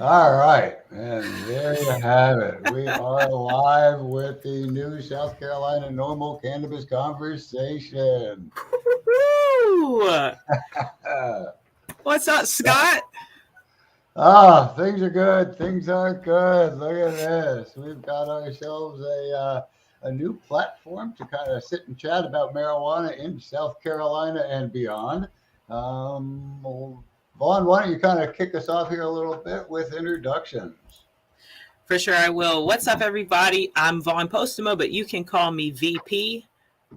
All right, and there you have it. We are live with the new South Carolina Normal Cannabis Conversation. Woo! What's up, Scott? Things are good. Things are good. Look at this. We've got ourselves a new platform to kind of sit and chat about marijuana in South Carolina and beyond. Well, Vaughn, why don't you kind of kick us off here a little bit with introductions? For sure, I will. What's up, everybody? I'm Vaughn Postuma, but you can call me VP.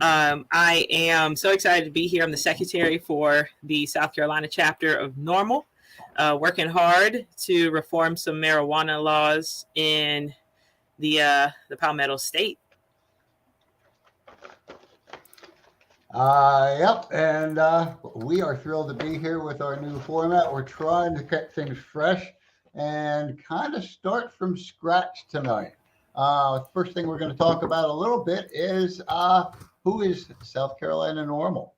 I am so excited to be here. I'm the secretary for the South Carolina chapter of NORML, working hard to reform some marijuana laws in the Palmetto State. Yep, and we are thrilled to be here with our new format. We're trying to keep things fresh and kind of start from scratch tonight. First thing we're going to talk about a little bit is who is South Carolina NORML?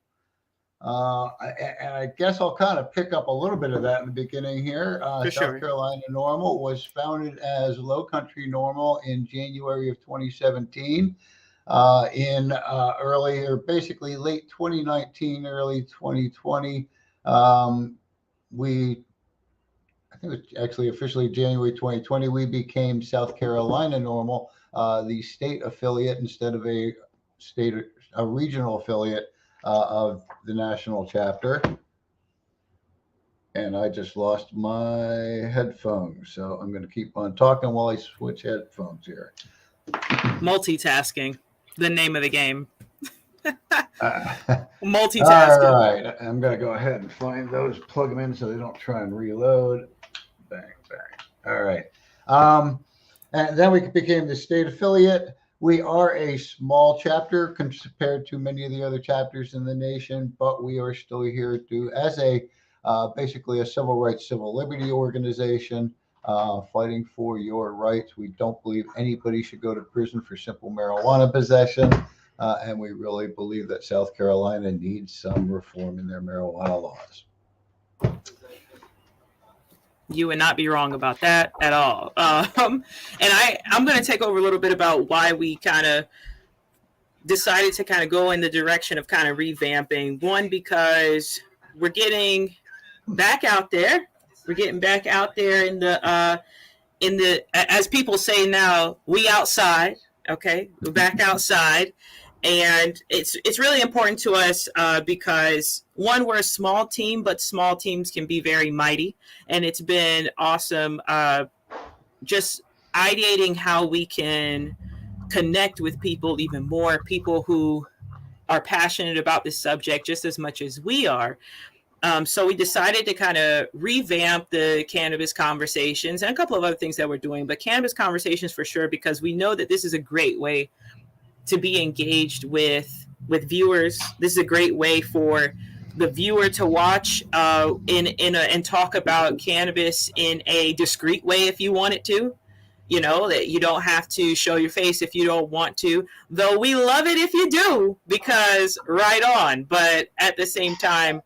And I guess I'll kind of pick up a little bit of that in the beginning here. For South sure. Carolina NORML was founded as Low Country NORML in January of 2017. In early or basically late 2019, early 2020, we I think it was actually officially January 2020, we became South Carolina NORML, the state affiliate instead of a regional affiliate of the national chapter. And I just lost my headphones, so I'm going to keep on talking while I switch headphones here. Multitasking, the name of the game. Multitasking. Multitasking. All right, I'm going to go ahead and find those, plug them in so they don't try and reload. Bang, bang. All right. And then we became the state affiliate. We are a small chapter compared to many of the other chapters in the nation, but we are still here as a basically a civil rights, civil liberty organization fighting for your rights. We don't believe anybody should go to prison for simple marijuana possession. And we really believe that South Carolina needs some reform in their marijuana laws. You would not be wrong about that at all. And I'm going to take over a little bit about why we kind of decided to kind of go in the direction of kind of revamping. One, because we're getting back out there. We're getting back out there in the as people say now, we outside. Okay, we're back outside. And it's really important to us because, one, we're a small team, but small teams can be very mighty. And it's been awesome just ideating how we can connect with people even more, people who are passionate about this subject just as much as we are. So we decided to kind of revamp the cannabis conversations and a couple of other things that we're doing, but cannabis conversations for sure, because we know that this is a great way to be engaged with viewers. This is a great way for the viewer to watch and talk about cannabis in a discreet way if you want it to. You know, that you don't have to show your face if you don't want to, though we love it if you do, because right on. But at the same time,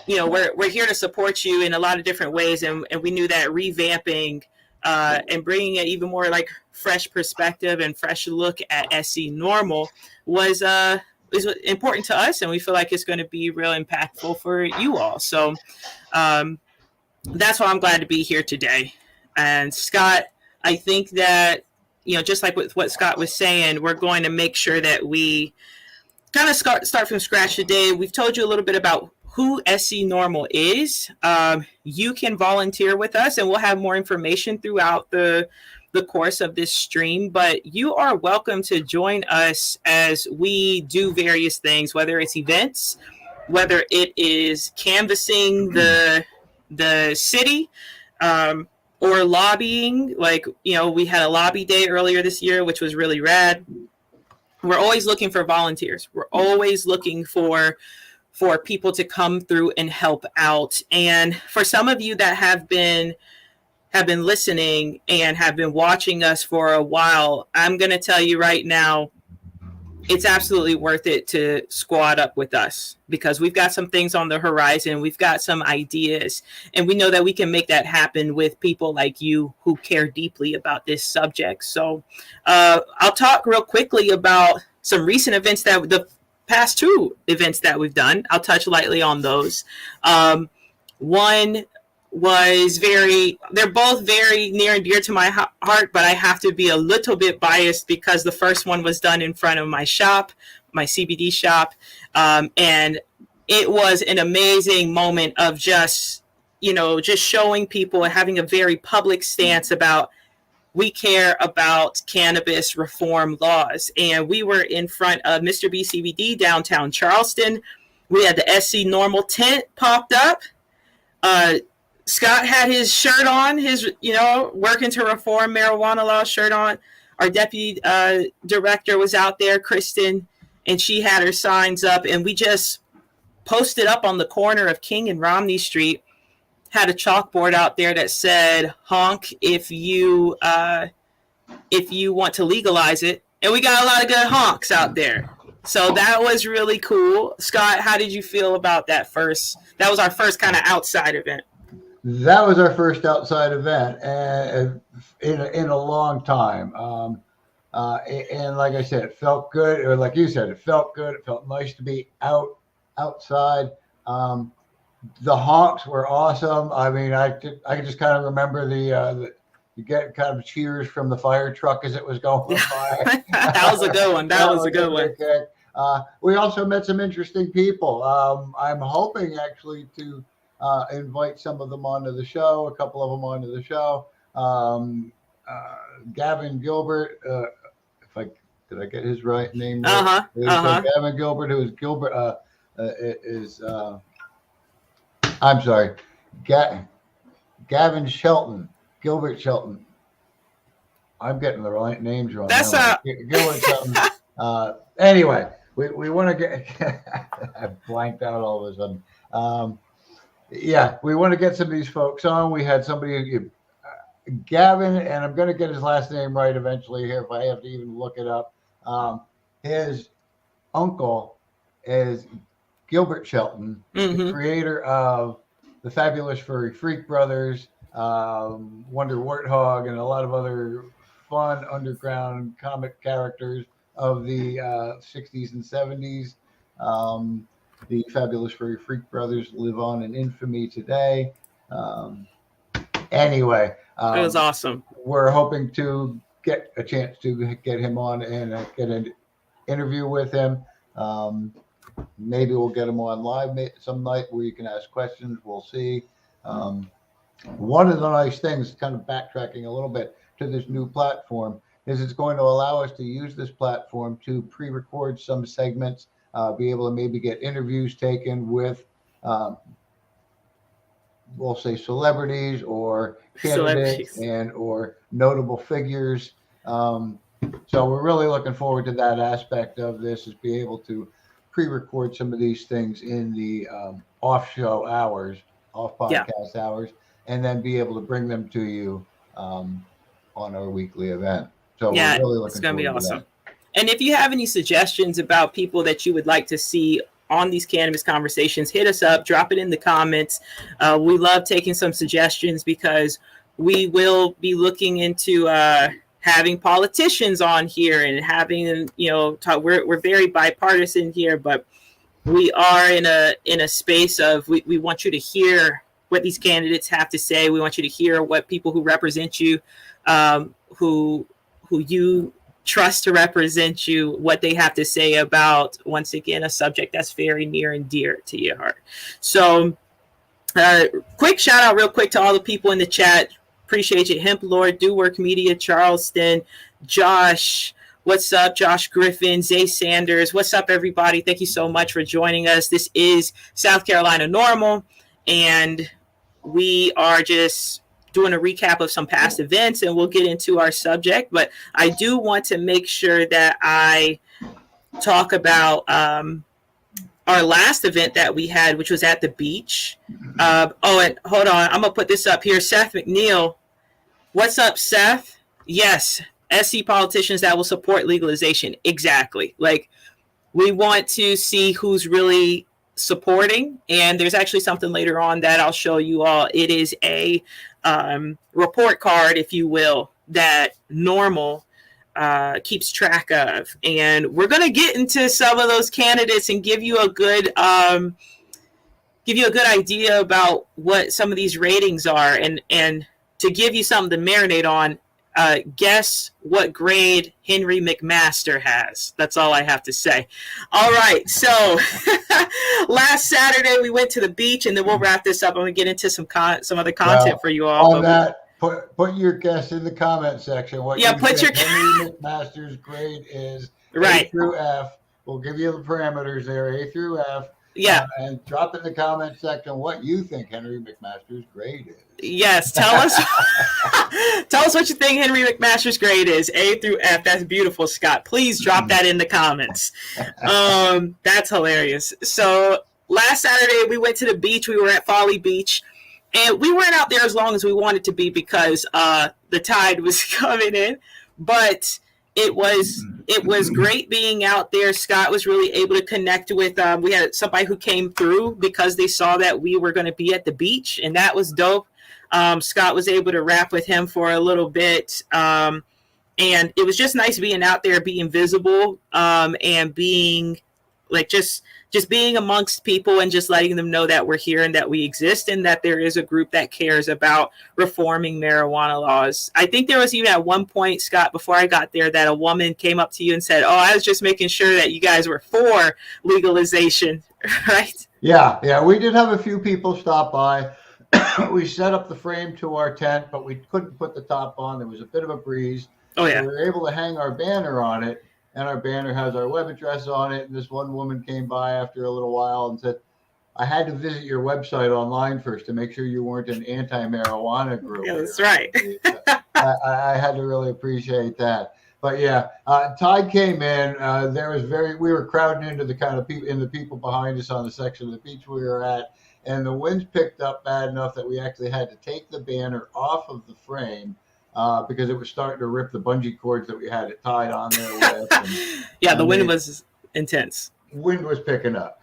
you know, we're here to support you in a lot of different ways, and we knew that revamping and bringing an even more like fresh perspective and fresh look at SC NORML was important to us, and we feel like it's going to be real impactful for you all. So that's why I'm glad to be here today. And Scott, I think that, you know, just like with what Scott was saying, we're going to make sure that we kind of start from scratch today. We've told you a little bit about who SC NORML is. You can volunteer with us, and we'll have more information throughout the course of this stream, but you are welcome to join us as we do various things, whether it's events, whether it is canvassing the city, or lobbying. Like, you know, we had a lobby day earlier this year, which was really rad. We're always looking for volunteers. We're always looking for people to come through and help out. And for some of you that have been listening and have been watching us for a while, I'm going to tell you right now, it's absolutely worth it to squad up with us, because we've got some things on the horizon. We've got some ideas, and we know that we can make that happen with people like you who care deeply about this subject. So I'll talk real quickly about some recent events, that the past two events that we've done. I'll touch lightly on those. One was they're both very near and dear to my heart, but I have to be a little bit biased because the first one was done in front of my shop, my CBD shop. And it was an amazing moment of just showing people and having a very public stance about, we care about cannabis reform laws. And we were in front of Mr. B CBD downtown Charleston. We had the SC NORML tent popped up. Scott had his shirt on, his, working to reform marijuana law shirt on. Our deputy director was out there, Kristen, and she had her signs up. And we just posted up on the corner of King and Romney Street, had a chalkboard out there that said, honk if you want to legalize it. And we got a lot of good honks out there. So that was really cool. Scott, how did you feel about that first? That was our first kind of outside event. That was our first outside event in a long time. And like I said, it felt good. Or like you said, it felt good. It felt nice to be outside. The honks were awesome. I mean, I can just kind of remember the you get kind of cheers from the fire truck as it was going by. That was a good one. That was a good one. We also met some interesting people. I'm hoping actually to invite some of them onto the show, a couple of them onto the show. Gavin Gilbert, did I get his right name right? Gavin Gilbert, who is Gilbert, I'm sorry, Gavin Shelton, Gilbert Shelton. I'm getting the right names wrong. That's Gilbert Shelton. Anyway, we want to get. I blanked out all of a sudden. We want to get some of these folks on. We had somebody, Gavin, and I'm going to get his last name right eventually here if I have to even look it up. His uncle is Gilbert Shelton, the creator of the Fabulous Furry Freak Brothers, Wonder Warthog, and a lot of other fun underground comic characters of the 60s and 70s. The Fabulous Furry Freak Brothers live on in infamy today. Anyway, it was awesome. We're hoping to get a chance to get him on and get an interview with him. Maybe we'll get him on live some night where you can ask questions. We'll see. One of the nice things, kind of backtracking a little bit to this new platform, is it's going to allow us to use this platform to pre-record some segments, be able to maybe get interviews taken with, we'll say, celebrities or candidates or notable figures. So we're really looking forward to that aspect of this, is be able to pre-record some of these things in the off-show hours, off-podcast hours, and then be able to bring them to you on our weekly event. So we're really looking it's going to be forward awesome. to that. And if you have any suggestions about people that you would like to see on these cannabis conversations, hit us up, drop it in the comments. We love taking some suggestions, because we will be looking into having politicians on here and having, talk. We're very bipartisan here, but we are in a space of we want you to hear what these candidates have to say. We want you to hear what people who represent you, who you trust to represent you, what they have to say about, once again, a subject that's very near and dear to your heart. So quick shout out real quick to all the people in the chat. Appreciate you. Hemp Lord, Do Work Media, Charleston, Josh, what's up? Josh Griffin, Zay Sanders, what's up, everybody? Thank you so much for joining us. This is South Carolina NORML, and we are just doing a recap of some past events, and we'll get into our subject. But I do want to make sure that I talk about our last event that we had, which was at the beach. And hold on, I'm gonna put this up here. Seth McNeil, what's up, Seth? Yes, SC politicians that will support legalization. Exactly. Like, we want to see who's really supporting. And there's actually something later on that I'll show you all. It is a report card, if you will, that NORML keeps track of. And we're going to get into some of those candidates and give you a good idea about what some of these ratings are, and to give you something to marinate on. Guess what grade Henry McMaster has. That's all I have to say. All right. So last Saturday we went to the beach, and then we'll wrap this up. I'm going to get into some other content for you all. On that, put your guess in the comment section. What Yeah, put your Henry McMaster's grade is. Right. A through F. We'll give you the parameters there, A through F. Yeah. And drop in the comment section what you think Henry McMaster's grade is. Yes, tell us what you think Henry McMaster's grade is, A through F. That's beautiful, Scott. Please drop that in the comments. That's hilarious. So last Saturday we went to the beach. We were at Folly Beach, and we weren't out there as long as we wanted to be because the tide was coming in, but it was great being out there. Scott was really able to connect with, we had somebody who came through because they saw that we were going to be at the beach, and that was dope. Scott was able to rap with him for a little bit. And it was just nice being out there, being visible, and being like, just being amongst people and just letting them know that we're here and that we exist and that there is a group that cares about reforming marijuana laws. I think there was even at one point, Scott, before I got there, that a woman came up to you and said, "Oh, I was just making sure that you guys were for legalization," right? Yeah. We did have a few people stop by. We set up the frame to our tent, but we couldn't put the top on. There was a bit of a breeze. Oh, yeah. So we were able to hang our banner on it. And our banner has our web address on it. And this one woman came by after a little while and said, "I had to visit your website online first to make sure you weren't an anti-marijuana group." Yeah, that's right. I had to really appreciate that. But yeah, tide came in. We were crowding into the kind of people behind us on the section of the beach we were at. And the winds picked up bad enough that we actually had to take the banner off of the frame. Because it was starting to rip the bungee cords that we had it tied on there with. The wind was intense. Wind was picking up.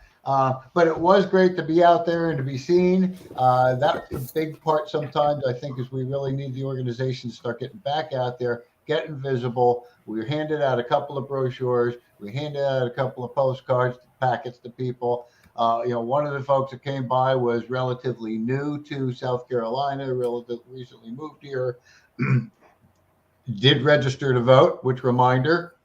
But it was great to be out there and to be seen. That's a big part sometimes, I think, is we really need the organization to start getting back out there, getting visible. We handed out a couple of brochures. We handed out a couple of postcards, packets to people. One of the folks that came by was relatively new to South Carolina, relatively recently moved here. Did register to vote, which reminder,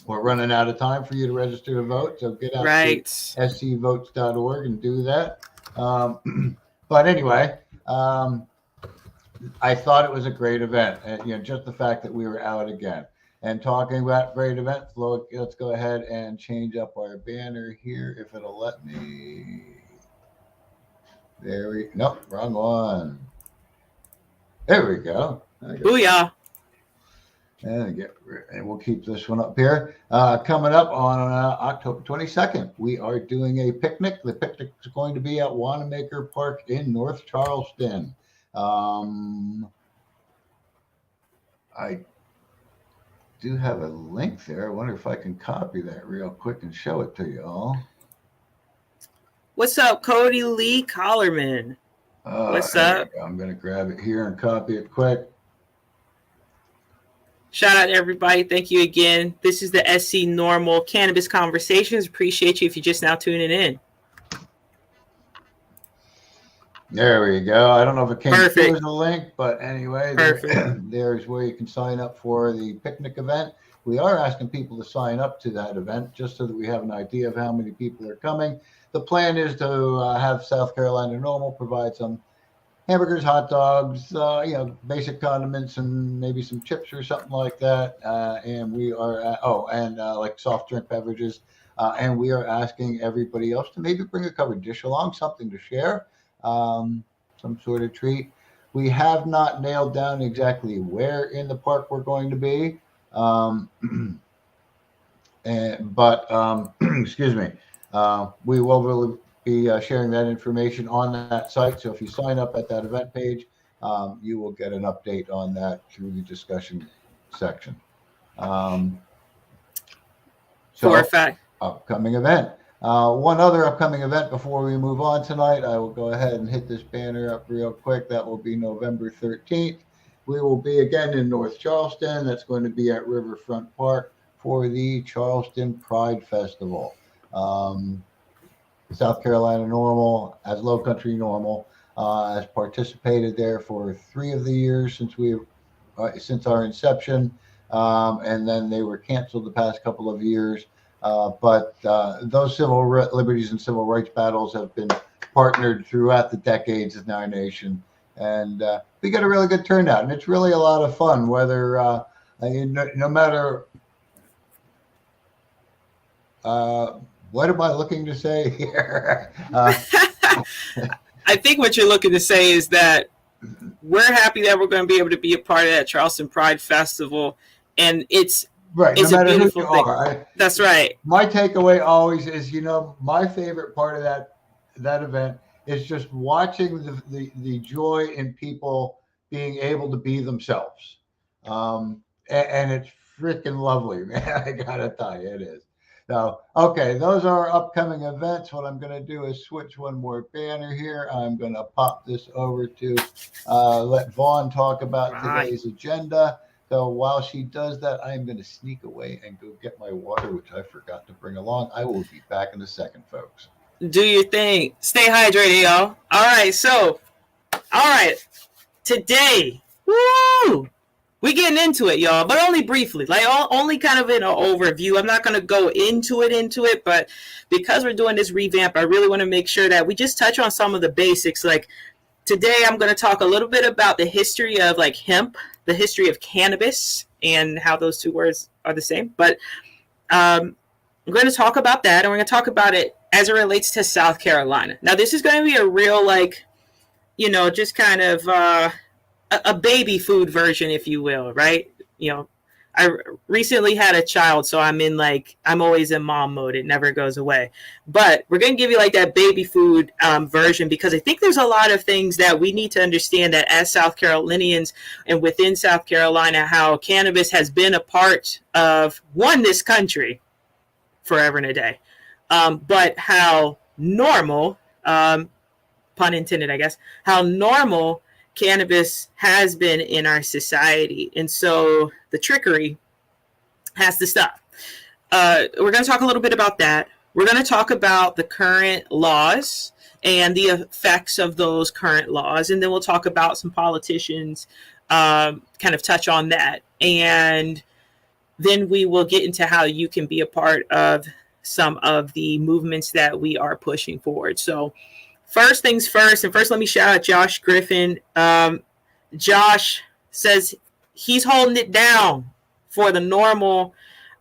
we're running out of time for you to register to vote. So get out to scvotes.org and do that. But anyway, I thought it was a great event. And, just the fact that we were out again and talking about great event flow. Let's go ahead and change up our banner here if it'll let me. Nope, wrong one. There we go. Booyah. And we'll keep this one up here. Coming up on October 22nd, we are doing a picnic. The picnic is going to be at Wanamaker Park in North Charleston. I do have a link there. I wonder if I can copy that real quick and show it to you all. What's up, Cody Lee Collarman? What's up? I'm going to grab it here and copy it quick. Shout out to everybody. Thank you again. This is the SC NORML Cannabis Conversations. Appreciate you if you're just now tuning in. There we go. I don't know if it came through as a link, but anyway, there's where you can sign up for the picnic event. We are asking people to sign up to that event just so that we have an idea of how many people are coming. The plan is to have South Carolina NORML provide some hamburgers, hot dogs, basic condiments, and maybe some chips or something like that. And we are, like soft drink beverages. And we are asking everybody else to maybe bring a covered dish along, something to share, some sort of treat. We have not nailed down exactly where in the park we're going to be. Excuse me. We will really be sharing that information on that site. So if you sign up at that event page, you will get an update on that through the discussion section. Um, For a so, fact. upcoming event. One other upcoming event before we move on tonight, I will go ahead and hit this banner up real quick. That will be November 13th. We will be again in North Charleston. That's going to be at Riverfront Park for the Charleston Pride Festival. South Carolina NORML, as Low Country NORML, has participated there for 3 of the years since our inception, and then they were canceled the past couple of years. But those civil liberties and civil rights battles have been partnered throughout the decades in our nation, and we get a really good turnout, and it's really a lot of fun. Whether no matter what am I looking to say here? I think what you're looking to say is that we're happy that we're going to be able to be a part of that Charleston Pride Festival, and it's right. It's no a matter who beautiful you thing. are. That's right. My takeaway always is, my favorite part of that event is just watching the joy in people being able to be themselves. And it's freaking lovely, man. I gotta tell you, it is. So, okay, those are our upcoming events. What I'm going to do is switch one more banner here. I'm going to pop this over to let Vaughn talk about Right. today's agenda. So while she does that, I'm going to sneak away and go get my water, which I forgot to bring along. I will be back in a second, folks. Do your thing. Stay hydrated, y'all. All right. Today, woo! We getting into it, y'all, but only briefly, like only kind of in an overview. I'm not going to go into it, but because we're doing this revamp, I really want to make sure that we just touch on some of the basics. Like today, I'm going to talk a little bit about the history of like hemp, the history of cannabis, and how those two words are the same. But I'm going to talk about that, and we're going to talk about it as it relates to South Carolina. Now, this is going to be a real, like, just kind of a baby food version, if you will, right? I recently had a child, so I'm always in mom mode. It never goes away. But we're going to give you like that baby food version, because I think there's a lot of things that we need to understand that as South Carolinians and within South Carolina, how cannabis has been a part of, this country forever and a day. But how normal, pun intended, I guess, how normal cannabis has been in our society. And so the trickery has to stop. We're going to talk a little bit about that. We're going to talk about the current laws and the effects of those current laws. And then we'll talk about some politicians, kind of touch on that. And then we will get into how you can be a part of some of the movements that we are pushing forward. So first things first, and first let me shout out Josh Griffin. Josh says he's holding it down for the NORML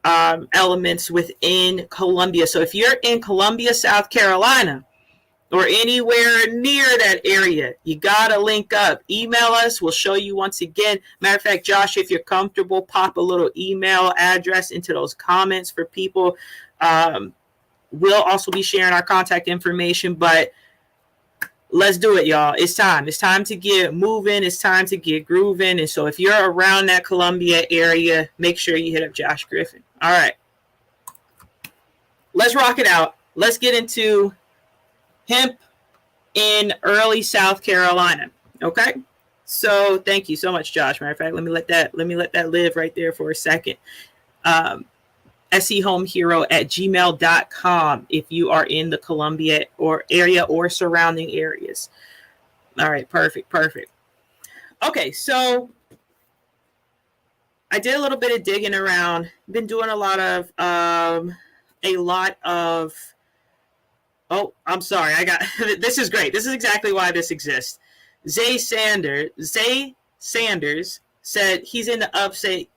elements within Columbia. So if you're in Columbia, South Carolina, or anywhere near that area, you got to link up. Email us. We'll show you once again. Matter of fact, Josh, if you're comfortable, pop a little email address into those comments for people. We'll also be sharing our contact information, but let's do it, y'all. It's time. It's time to get moving. It's time to get grooving. And so if you're around that Columbia area, make sure you hit up Josh Griffin. All right. Let's rock it out. Let's get into hemp in early South Carolina. Okay. So thank you so much, Josh. Matter of fact, let me let that live right there for a second. SEHomehero@gmail.com if you are in the Columbia or area or surrounding areas. All right, perfect. Okay, so I did a little bit of digging around. Been doing a lot of oh, I'm sorry. This is great. This is exactly why this exists. Zay Sanders said he's in the upstate.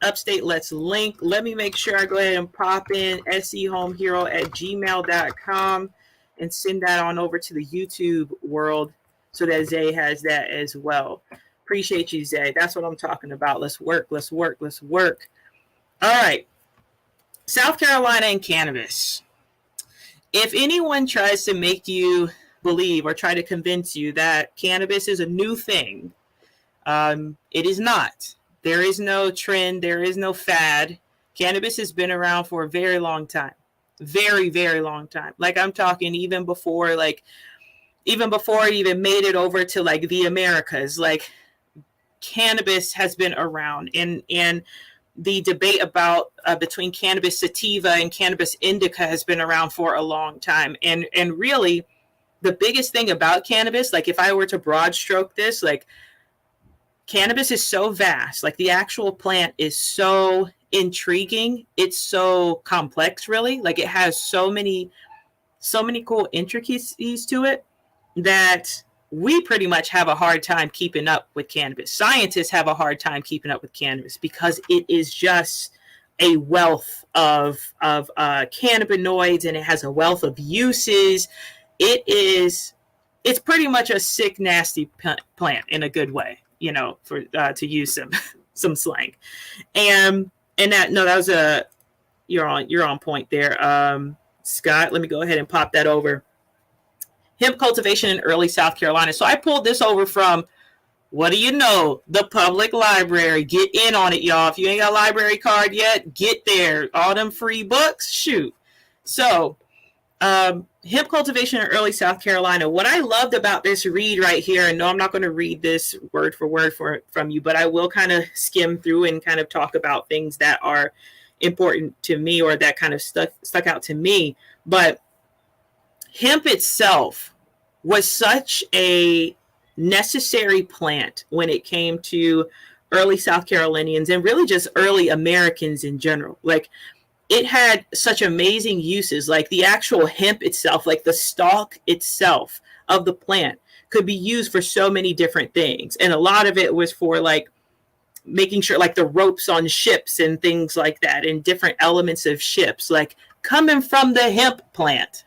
Let's link. Let me make sure I go ahead and pop in SEHomehero@gmail.com and send that on over to the YouTube world so that Zay has that as well. Appreciate you, Zay. That's what I'm talking about. Let's work. All right. South Carolina and cannabis. If anyone tries to make you believe or try to convince you that cannabis is a new thing, it is not. There is no trend. There is no fad. Cannabis has been around for a very long time. Very, very long time. Like I'm talking even before it even made it over to like the Americas. Like cannabis has been around, and the debate about between cannabis sativa and cannabis indica has been around for a long time. And really, the biggest thing about cannabis, like if I were to broad stroke this, like cannabis is so vast, like the actual plant is so intriguing, it's so complex, really. Like it has so many cool intricacies to it that we pretty much have a hard time keeping up with cannabis. Scientists have a hard time keeping up with cannabis because it is just a wealth of cannabinoids, and it has a wealth of uses. It's pretty much a sick, nasty plant in a good way, you know, for to use some slang. And that was you're on point there, Scott. Let me go ahead and pop that over. Hemp cultivation in early South Carolina. So I pulled this over from, what do you know, the public library. Get in on it, y'all. If you ain't got a library card yet, get there. All them free books, shoot. So hemp cultivation in early South Carolina. What I loved about this read right here, and no, I'm not going to read this word for word from you, but I will kind of skim through and kind of talk about things that are important to me or that kind of stuck out to me. But hemp itself was such a necessary plant when it came to early South Carolinians and really just early Americans in general. Like it had such amazing uses, like the actual hemp itself, like the stalk itself of the plant could be used for so many different things. And a lot of it was for like making sure like the ropes on ships and things like that, and different elements of ships, like coming from the hemp plant.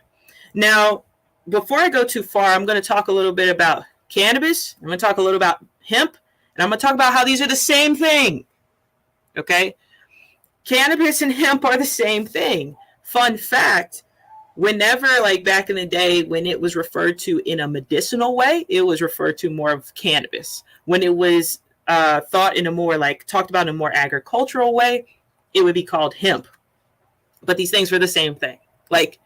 Now, before I go too far, I'm going to talk a little bit about cannabis. I'm going to talk a little about hemp, and I'm going to talk about how these are the same thing. Okay? Cannabis and hemp are the same thing. Fun fact, whenever, like back in the day, when it was referred to in a medicinal way, it was referred to more of cannabis. When it was thought in a more like talked about in a more agricultural way, it would be called hemp. But these things were the same thing. Like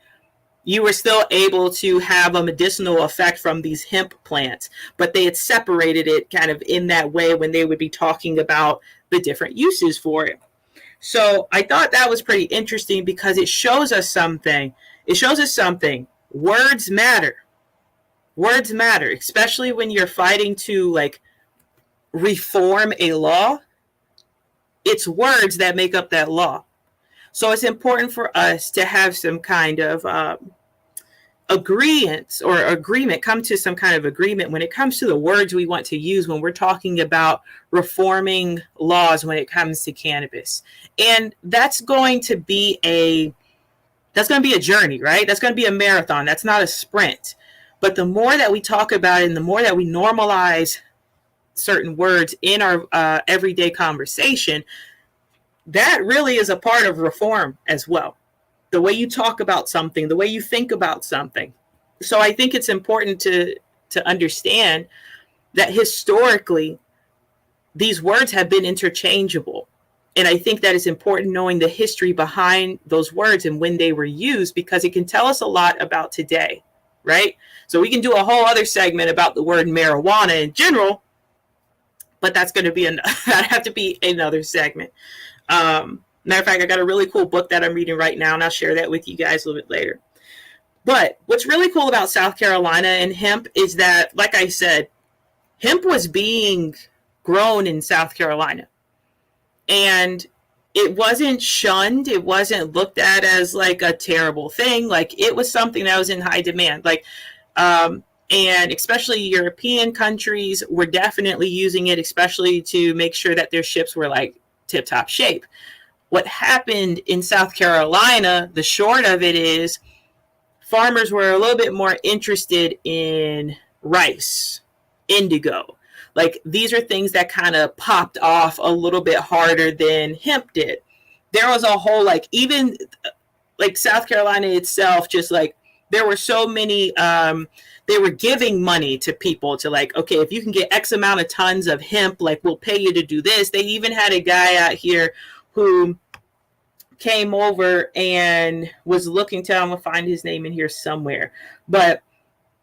you were still able to have a medicinal effect from these hemp plants, but they had separated it kind of in that way when they would be talking about the different uses for it. So I thought that was pretty interesting because it shows us something. It shows us something. Words matter. Words matter, especially when you're fighting to like reform a law. It's words that make up that law. So it's important for us to have some kind of agreement, come to some kind of agreement when it comes to the words we want to use when we're talking about reforming laws when it comes to cannabis. And that's going to be a journey, right? That's going to be a marathon. That's not a sprint. But the more that we talk about it and the more that we normalize certain words in our everyday conversation, that really is a part of reform as well. The way you talk about something, the way you think about something. So I think it's important to understand that historically, these words have been interchangeable. And I think that it's important knowing the history behind those words and when they were used, because it can tell us a lot about today, right? So we can do a whole other segment about the word marijuana in general, but that's going to be that'd have to be another segment. Matter of fact, I got a really cool book that I'm reading right now, and I'll share that with you guys a little bit later. But what's really cool about South Carolina and hemp is that, like I said, hemp was being grown in South Carolina. And it wasn't shunned. It wasn't looked at as like a terrible thing. Like it was something that was in high demand. Like, and especially European countries were definitely using it, especially to make sure that their ships were like tip-top shape. What happened in South Carolina, the short of it is, farmers were a little bit more interested in rice, indigo. Like these are things that kind of popped off a little bit harder than hemp did. There was a whole, like, even like South Carolina itself, just like there were so many, they were giving money to people to like, okay, if you can get X amount of tons of hemp, like we'll pay you to do this. They even had a guy out here who came over and was looking to, I'm gonna find his name in here somewhere, but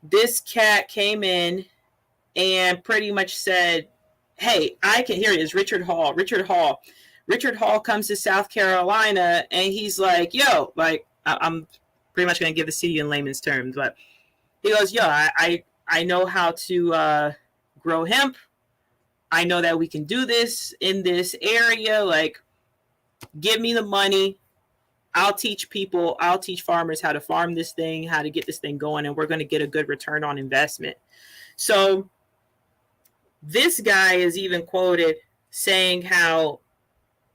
this cat came in and pretty much said, hey, I can, here it is, Richard Hall comes to South Carolina, and he's like, yo, like, I'm pretty much going to give the city in layman's terms, but he goes, yo, I know how to grow hemp. I know that we can do this in this area. Like, give me the money. I'll teach farmers how to farm this thing, how to get this thing going, and we're going to get a good return on investment. So this guy is even quoted saying how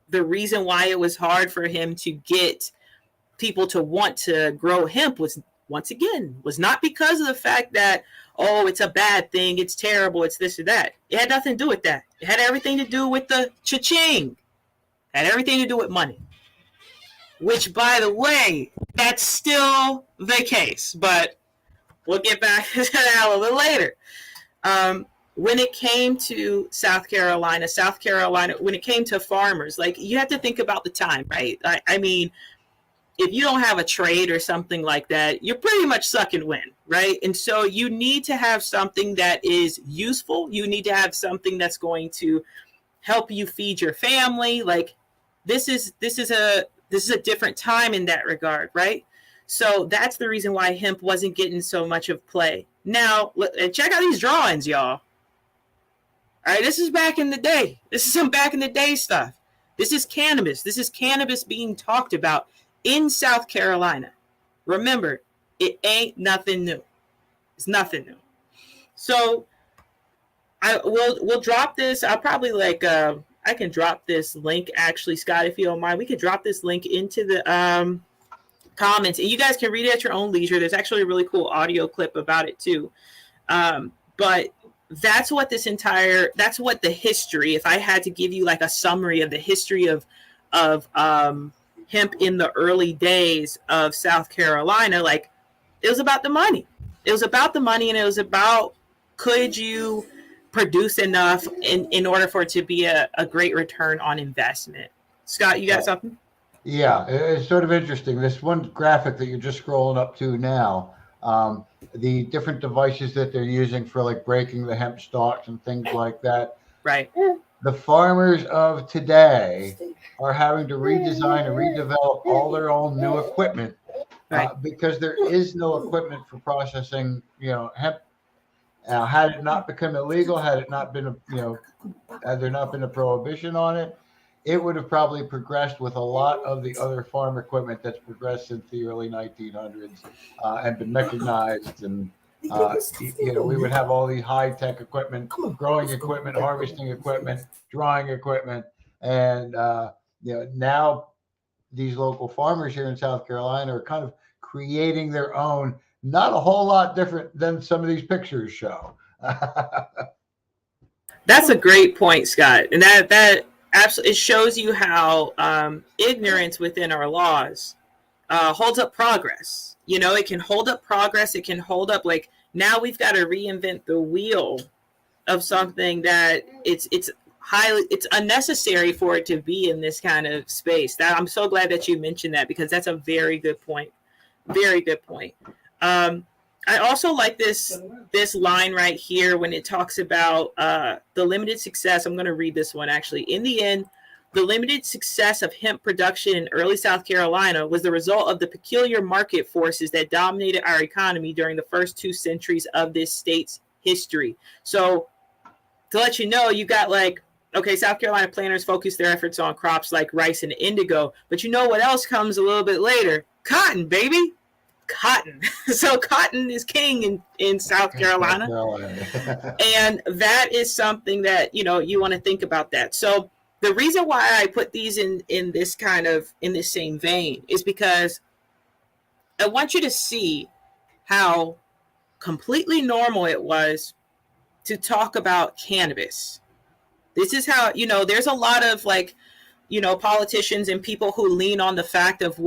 the reason why it was hard for him to get people to want to grow hemp was, once again, was not because of the fact that, oh, it's a bad thing, it's terrible, it's this or that. It had nothing to do with that. It had everything to do with the cha-ching. It had everything to do with money. Which, by the way, that's still the case. But we'll get back to that a little later. When it came to South Carolina, when it came to farmers, like, you have to think about the time, right? I mean, if you don't have a trade or something like that, you're pretty much suck and win, right? And so you need to have something that is useful. You need to have something that's going to help you feed your family. Like, this is a different time in that regard, right? So that's the reason why hemp wasn't getting so much of play. Now, check out these drawings, y'all. All right, this is back in the day. This is some back in the day stuff. This is cannabis. This is cannabis being talked about in South Carolina. Remember, it ain't nothing new. It's nothing new. So we'll drop this. I'll probably I can drop this link, actually, Scott, if you don't mind. We can drop this link into the comments, and you guys can read it at your own leisure. There's actually a really cool audio clip about it too. But that's what the history, if I had to give you like a summary of the history of hemp in the early days of South Carolina, like, it was about the money. It was about the money, and it was about, could you produce enough in order for it to be a great return on investment. Scott, you got something? Yeah, it's sort of interesting. This one graphic that you're just scrolling up to now, the different devices that they're using for like breaking the hemp stalks and things like that. Right. The farmers of today are having to redesign and redevelop all their own new equipment, right, because there is no equipment for processing, hemp. Had it not become illegal, had it not been, had there not been a prohibition on it, it would have probably progressed with a lot of the other farm equipment that's progressed since the early 1900s and been mechanized. And, we would have all these high-tech equipment, growing equipment, harvesting equipment, drying equipment. And, now these local farmers here in South Carolina are kind of creating their own, not a whole lot different than some of these pictures show. That's a great point, Scott. And that absolutely, it shows you how ignorance within our laws holds up progress. It can hold up progress. It can hold up, like, now we've got to reinvent the wheel of something that it's unnecessary for it to be in this kind of space. That, I'm so glad that you mentioned that, because that's a very good point. Very good point. I also like this line right here when it talks about the limited success. I'm going to read this one, actually. In the end, the limited success of hemp production in early South Carolina was the result of the peculiar market forces that dominated our economy during the first 2 centuries of this state's history. So to let you know, you got South Carolina planters focused their efforts on crops like rice and indigo. But you know what else comes a little bit later? Cotton, baby. Cotton. So cotton is king in South Carolina. And that is something that, you want to think about that. So the reason why I put these in this same vein is because I want you to see how completely normal it was to talk about cannabis. This is how, there's a lot of politicians and people who lean on the fact of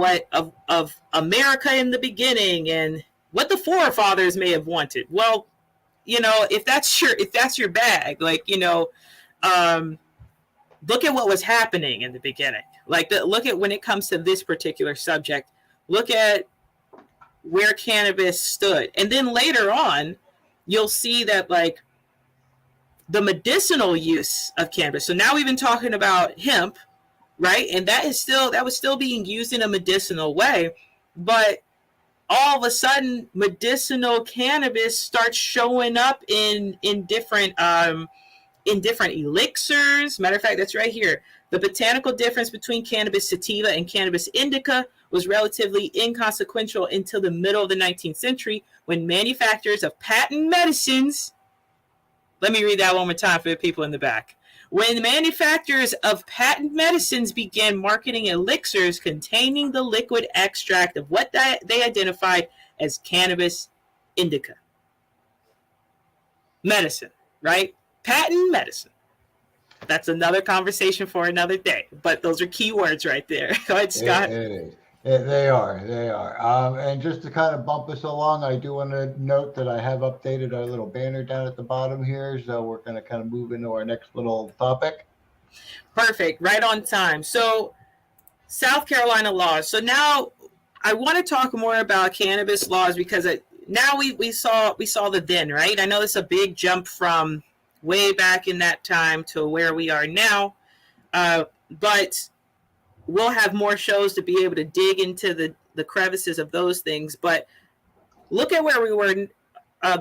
of America in the beginning and what the forefathers may have wanted. Well, if that's your bag, look at what was happening in the beginning. Like, look at when it comes to this particular subject, look at where cannabis stood. And then later on, you'll see that, like, the medicinal use of cannabis. So now we've been talking about hemp, right? And that was still being used in a medicinal way. But all of a sudden, medicinal cannabis starts showing up in different elixirs. Matter of fact, that's right here. The botanical difference between cannabis sativa and cannabis indica was relatively inconsequential until the middle of the 19th century, when manufacturers of patent medicines, let me read that one more time for the people in the back. When manufacturers of patent medicines began marketing elixirs containing the liquid extract of what they identified as cannabis indica. Medicine, right? Patent medicine. That's another conversation for another day. But those are key words right there. Go ahead, Scott. It is. They are. And just to kind of bump us along, I do want to note that I have updated our little banner down at the bottom here. So we're going to kind of move into our next little topic. Perfect. Right on time. So South Carolina laws. So now I want to talk more about cannabis laws, because now we saw the then, right? I know it's a big jump from way back in that time to where we are now. But we'll have more shows to be able to dig into the crevices of those things. But look at where we were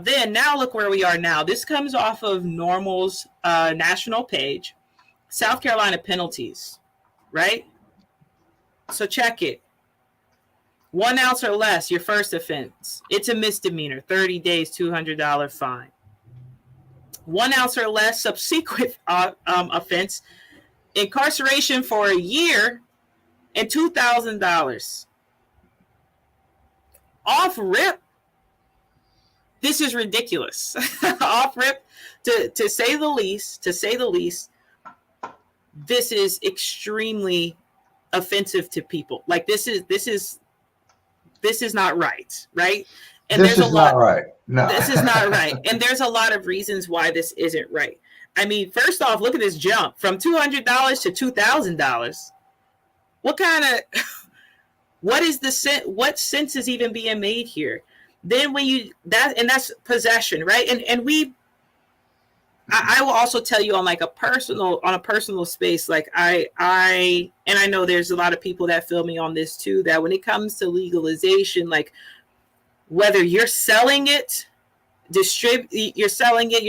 then. Now look where we are now. This comes off of NORML's national page. South Carolina penalties, right? So check it. 1 ounce or less, your first offense. It's a misdemeanor, 30 days, $200 fine. 1 ounce or less, subsequent offense, incarceration for a year and $2,000. Off rip, this is ridiculous. Off rip, to say the least, this is extremely offensive to people. Like, this is not right, right? And this is not right. No, this is not right. And there's a lot of reasons why this isn't right. I mean, first off, look at this jump from $200 to $2,000. What kind of, what sense is even being made here? Then when that's possession, right? And I will also tell you on a personal space, like I know there's a lot of people that feel me on this too, that when it comes to legalization, like, whether you're selling it, you're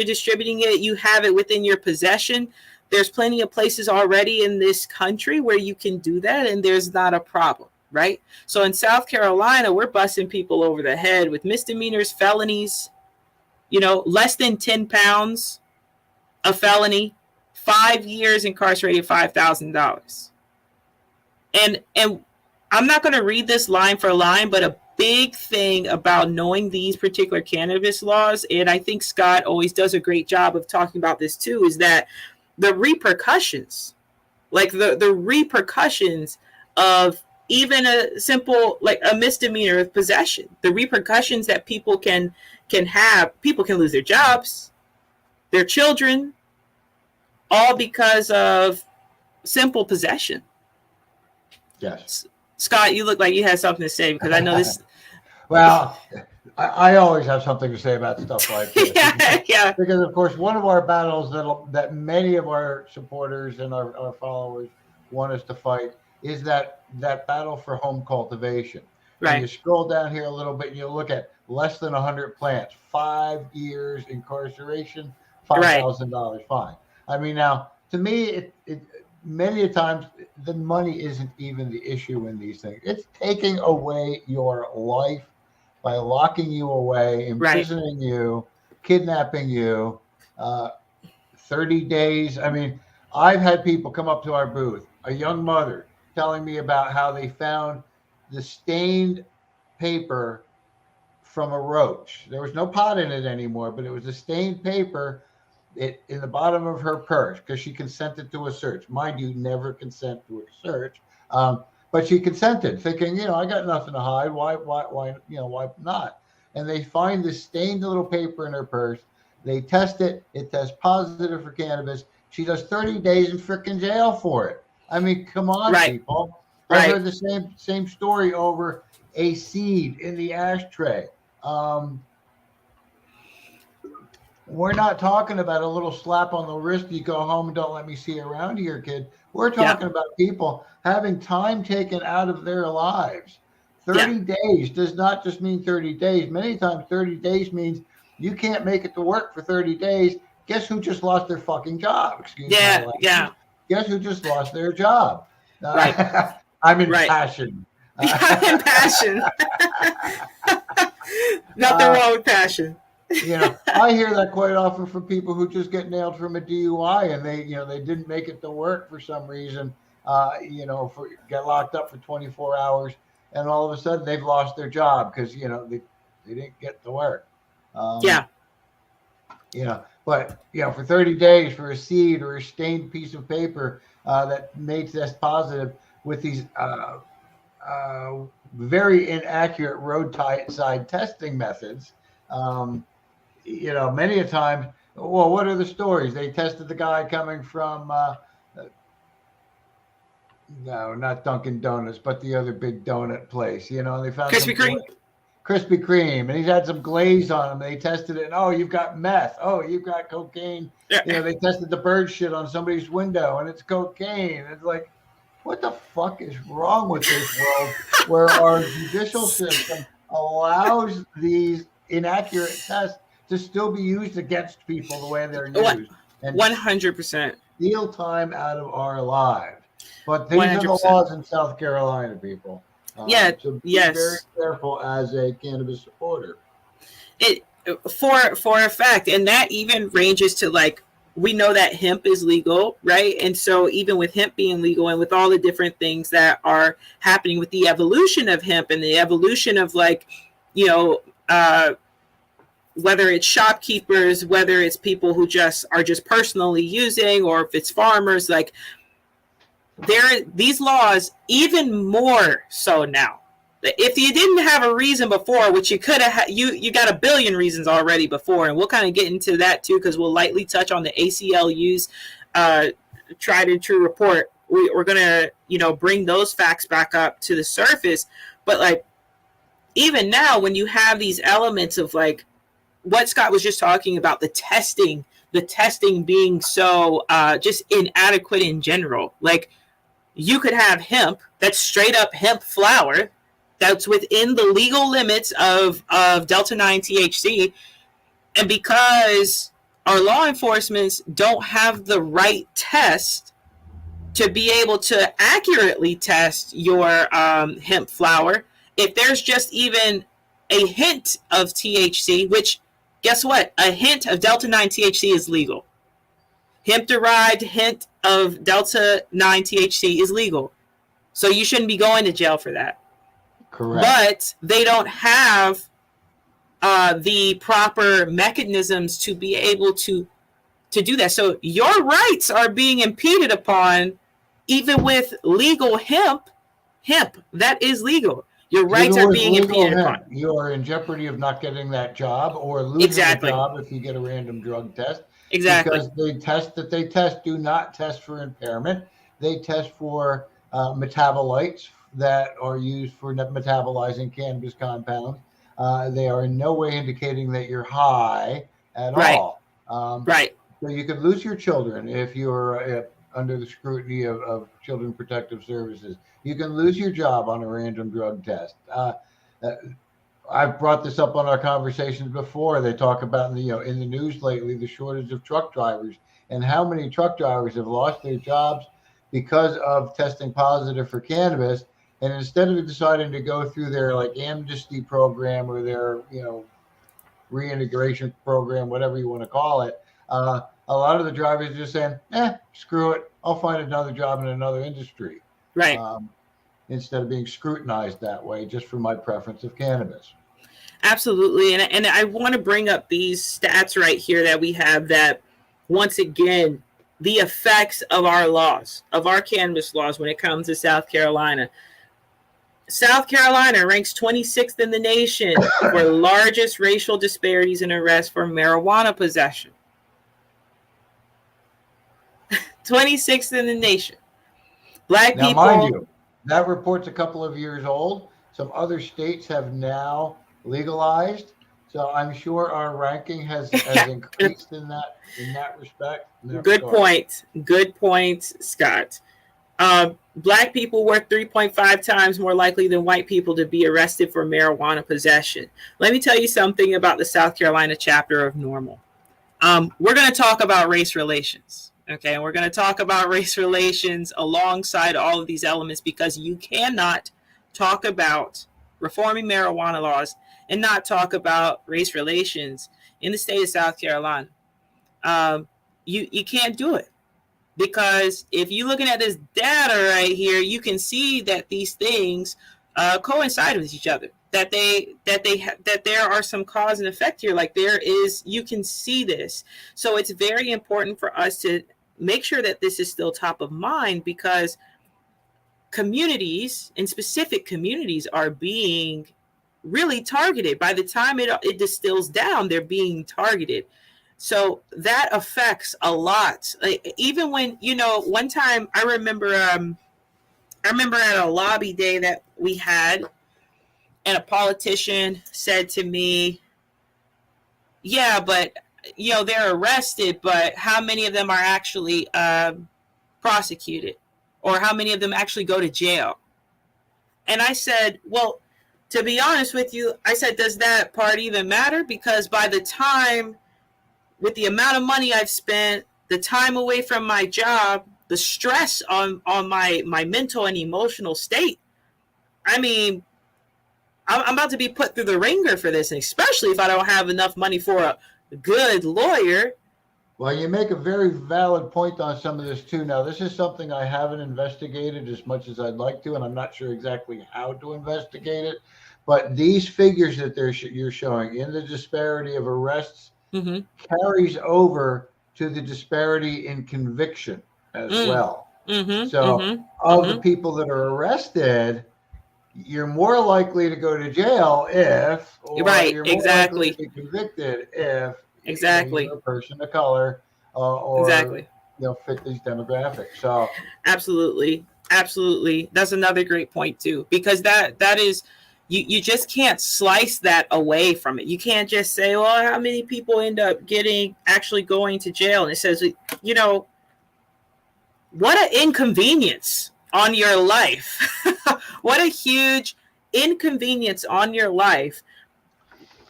distributing it, you have it within your possession, there's plenty of places already in this country where you can do that, and there's not a problem, right? So in South Carolina, we're busting people over the head with misdemeanors, felonies, less than 10 pounds, a felony, 5 years incarcerated, $5,000. And I'm not going to read this line for line, but a big thing about knowing these particular cannabis laws, and I think Scott always does a great job of talking about this too, is that the repercussions, like the repercussions of even a simple, like a misdemeanor of possession, the repercussions that people can have, people can lose their jobs, their children, all because of simple possession. Yes. Scott, you look like you had something to say, because I know this. Well, I always have something to say about stuff like this. Yeah. Because, of course, one of our battles that many of our supporters and our followers want us to fight is that battle for home cultivation. Right. And you scroll down here a little bit and you look at less than 100 plants, 5 years incarceration, $5,000 fine. I mean, now, to me, it many a times the money isn't even the issue in these things. It's taking away your life by locking you away, imprisoning you, kidnapping you, 30 days. I mean, I've had people come up to our booth, a young mother telling me about how they found the stained paper from a roach. There was no pot in it anymore, but it was a stained paper in the bottom of her purse, because she consented to a search. Mind you, never consent to a search. But she consented, thinking, I got nothing to hide. Why not? And they find this stained little paper in her purse. They test it. It tests positive for cannabis. she does 30 days in freaking jail for it. I mean, come on, Right. people. I've Right. heard the same story over a seed in the ashtray. We're not talking about a little slap on the wrist. You go home and don't let me see you around here, kid. We're talking about people having time taken out of their lives. 30 days does not just mean 30 days. Many times 30 days means you can't make it to work for 30 days. Guess who just lost their fucking job? Excuse my language. Yeah. Guess who just lost their job? Right. I'm in Right. passion. I'm in passion. Nothing wrong with passion. I hear that quite often from people who just get nailed from a DUI and they didn't make it to work for some reason, get locked up for 24 hours and all of a sudden they've lost their job because, they didn't get to work. But for 30 days for a seed or a stained piece of paper that may test positive with these very inaccurate roadside testing methods, many a time, well, what are the stories? They tested the guy coming from, no, not Dunkin' Donuts, but the other big donut place. They found Krispy Kreme. Krispy Kreme, and he's had some glaze on him. They tested it, and oh, you've got meth. Oh, you've got cocaine. Yeah. They tested the bird shit on somebody's window, and it's cocaine. It's like, what the fuck is wrong with this world where our judicial system allows these inaccurate tests to still be used against people the way they're used? And 100%. Steal time out of our lives. But these 100%. Are the laws in South Carolina, people. So be very careful as a cannabis supporter. It for a fact, and that even ranges to like, we know that hemp is legal, right? And so even with hemp being legal and with all the different things that are happening with the evolution of hemp and the evolution of like, whether it's shopkeepers, whether it's people who are just personally using, or if it's farmers, like these laws even more so now. If you didn't have a reason before, which you could have, you got a billion reasons already before, and we'll kind of get into that too, because we'll lightly touch on the ACLU's tried and true report. We're gonna, bring those facts back up to the surface. But like, even now, when you have these elements of like what Scott was just talking about, the testing being so just inadequate in general, like. You could have hemp that's straight up hemp flower that's within the legal limits of Delta 9 THC. And because our law enforcement don't have the right test to be able to accurately test your hemp flower, if there's just even a hint of THC, which guess what? A hint of Delta 9 THC is legal. Hemp-derived hint of Delta 9 THC is legal. So you shouldn't be going to jail for that. Correct. But they don't have the proper mechanisms to be able to do that. So your rights are being impeded upon, even with legal hemp that is legal. Your rights are being impeded upon. You are in jeopardy of not getting that job or losing the job if you get a random drug test. Exactly. Because they test do not test for impairment. They test for metabolites that are used for metabolizing cannabis compounds. They are in no way indicating that you're high at all. Right. So you could lose your children if you're under the scrutiny of Children Protective Services. You can lose your job on a random drug test. I've brought this up on our conversations before. They talk about in the news lately the shortage of truck drivers and how many truck drivers have lost their jobs because of testing positive for cannabis. And instead of deciding to go through their like amnesty program or their reintegration program, whatever you want to call it, a lot of the drivers are just saying, screw it, I'll find another job in another industry. Right. Instead of being scrutinized that way just for my preference of cannabis. Absolutely. And I want to bring up these stats right here that we have that, once again, the effects of our laws, of our cannabis laws when it comes to South Carolina. South Carolina ranks 26th in the nation for largest racial disparities in arrests for marijuana possession. 26th in the nation. Black Now, mind people. you, that report's a couple of years old. Some other states have now legalized, so I'm sure our ranking has increased in that respect, in that Good regard. point. Good point, Scott. Black people were 3.5 times more likely than white people to be arrested for marijuana possession. Let me tell you something about the South Carolina chapter of NORML. We're going to talk about race relations. Okay, and we're going to talk about race relations alongside all of these elements, because you cannot talk about reforming marijuana laws and not talk about race relations in the state of South Carolina. You can't do it, because if you're looking at this data right here, you can see that these things coincide with each other. That there are some cause and effect here. Like there is, you can see this. So it's very important for us to make sure that this is still top of mind, because communities, and specific communities, are being really targeted. By the time it distills down, they're being targeted. So that affects a lot. Like, even when, one time I remember at a lobby day that we had, and a politician said to me, yeah, but they're arrested, but how many of them are actually prosecuted, or how many of them actually go to jail? And I said, well, to be honest with you, I said, does that part even matter? Because by the time, with the amount of money I've spent, the time away from my job, the stress on my mental and emotional state, I mean, I'm about to be put through the ringer for this, and especially if I don't have enough money for a good lawyer. Well, you make a very valid point on some of this too. Now, this is something I haven't investigated as much as I'd like to, and I'm not sure exactly how to investigate it. But these figures that you're showing in the disparity of arrests Mm-hmm. carries over to the disparity in conviction as well. Mm-hmm. So, Mm-hmm. of the Mm-hmm. people that are arrested, you're more likely to go to jail if, or Right. you're more likely to Exactly. be convicted if, Exactly. you're a person of color, or Exactly. fit these demographics. So, Absolutely. Absolutely. That's another great point too, because that is, you just can't slice that away from it. You can't just say, well, how many people end up actually going to jail? And it says, what an inconvenience on your life. What a huge inconvenience on your life,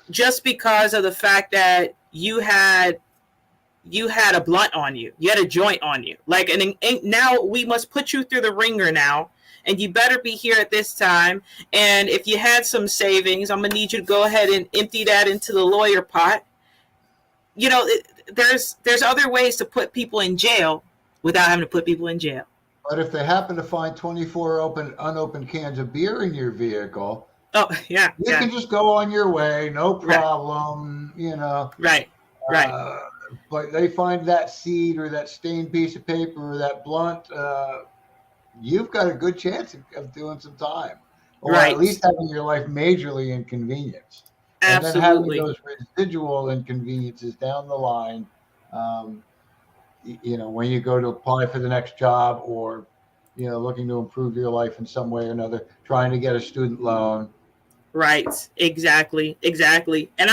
just because of the fact that you had a blunt on you, you had a joint on you, like, and now we must put you through the ringer now, and you better be here at this time. And if you had some savings, I'm gonna need you to go ahead and empty that into the lawyer pot. There's other ways to put people in jail without having to put people in jail. but if they happen to find 24 unopened cans of beer in your vehicle, Oh, yeah, you yeah. can just go on your way, no Right, problem. right, right, Uh, but they find that seed or that stained piece of paper or that blunt, you've got a good chance of doing some time, or at right. least having your life majorly inconvenienced, and then having Absolutely. those residual inconveniences down the line. Um, when you go to apply for the next job, or looking to improve your life in some way or another, trying to get a student loan. Right. Exactly. Exactly. And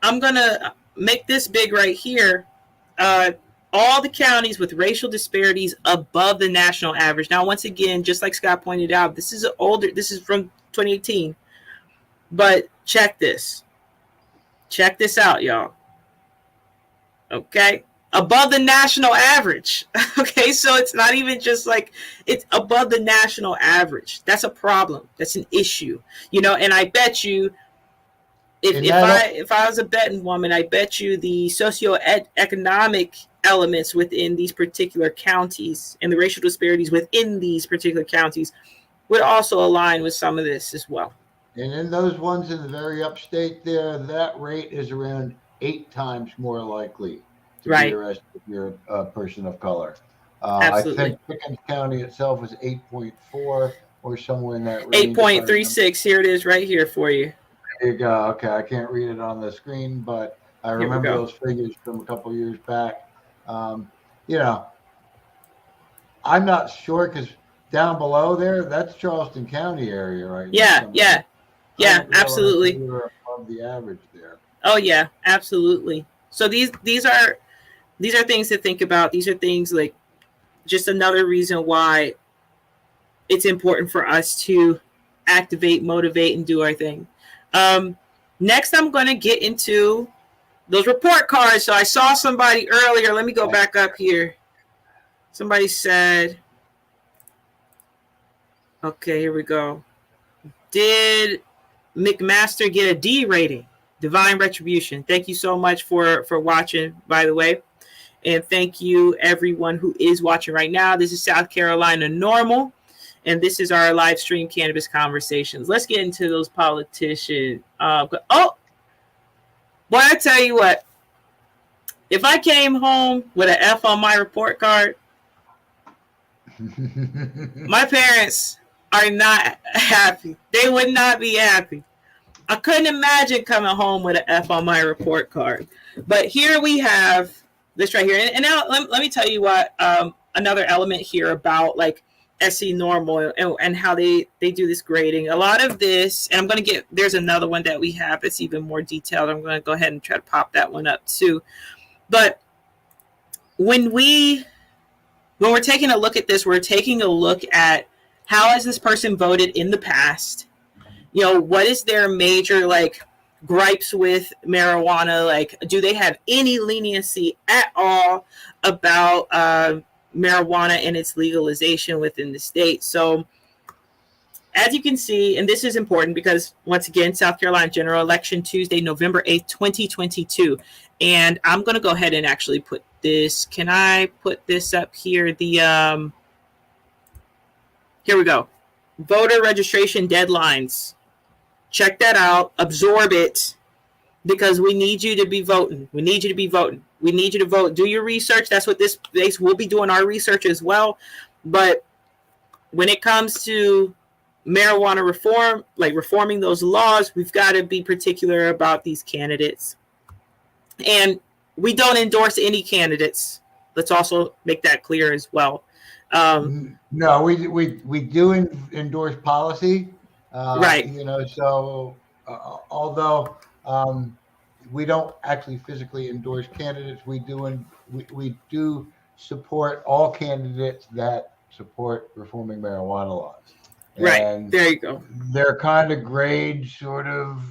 I'm gonna make this big right here. Uh, all the counties with racial disparities above the national average. Now, once again, just like Scott pointed out, this is older. This is from 2018. But check this. Check this out, y'all. Okay. Above the national average. Okay. So it's not even just like, it's above the national average. That's a problem. That's an issue. And I bet you, if, And if that I if I was a betting woman, I bet you the socioeconomic elements within these particular counties and the racial disparities within these particular counties would also align with some of this as well. And in those ones in the very upstate there, that rate is around 8 times more likely to be Right. arrested if you're a person of color. I Absolutely. think Pickens County itself was 8.4 or somewhere in that Eight range, if I point three remember. six. Here it is, right here for you. There you go. Okay, I can't read it on the screen, but I Here we remember go. those figures from a couple years back. Um, you know, I'm not sure because down below there, that's Charleston County area right now. Yeah, Some of yeah, it. I yeah, didn't realize that absolutely. we were above the average there. Oh yeah, absolutely. So these are things to think about. These are things like just another reason why it's important for us to activate, motivate, and do our thing. Um, Next, I'm going to get into those report cards. So I saw somebody earlier. Let me go back up here. Somebody said, okay, here we go. Did McMaster get a D rating? Divine Retribution. Thank you so much for watching, by the way. And thank you, everyone who is watching right now. This is South Carolina NORML, and this is our live stream cannabis conversations. Let's get into those politicians. Boy, I tell you what, if I came home with an F on my report card, my parents are not happy. They would not be happy. I couldn't imagine coming home with an F on my report card. But here we have this right here. And now let me tell you what another element here about like SC NORML and how they do this grading. A lot of this, and I'm going to there's another one that we have that's even more detailed. I'm going to go ahead and try to pop that one up too. But when we're taking a look at this, we're taking a look at how has this person voted in the past. You know, what is their major like gripes with marijuana? Like, do they have any leniency at all about marijuana and its legalization within the state? So as you can see, and this is important because once again, South Carolina general election Tuesday, November 8th, 2022. And I'm going to go ahead and actually put this. Can I put this up here? Here we go. Voter registration deadlines. Check that out. Absorb it because we need you to be voting. We need you to be voting. We need you to vote. Do your research. That's what this space will be doing, our research as well. But when it comes to marijuana reform, like reforming those laws, we've got to be particular about these candidates. And we don't endorse any candidates. Let's also make that clear as well. No, we do endorse policy. Right. You know, so although we don't actually physically endorse candidates, we do support all candidates that support reforming marijuana laws. Right. And there you go. Their kind of grade sort of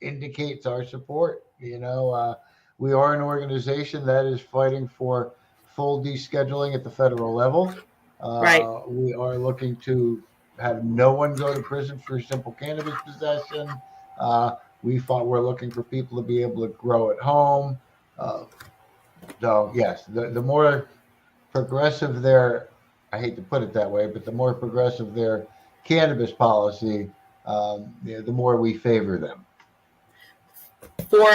indicates our support. You know, we are an organization that is fighting for full descheduling at the federal level. Right. We are looking to have no one go to prison for simple cannabis possession. We're looking for people to be able to grow at home. So yes, the more progressive their, I hate to put it that way, but the more progressive their cannabis policy, the more we favor them. For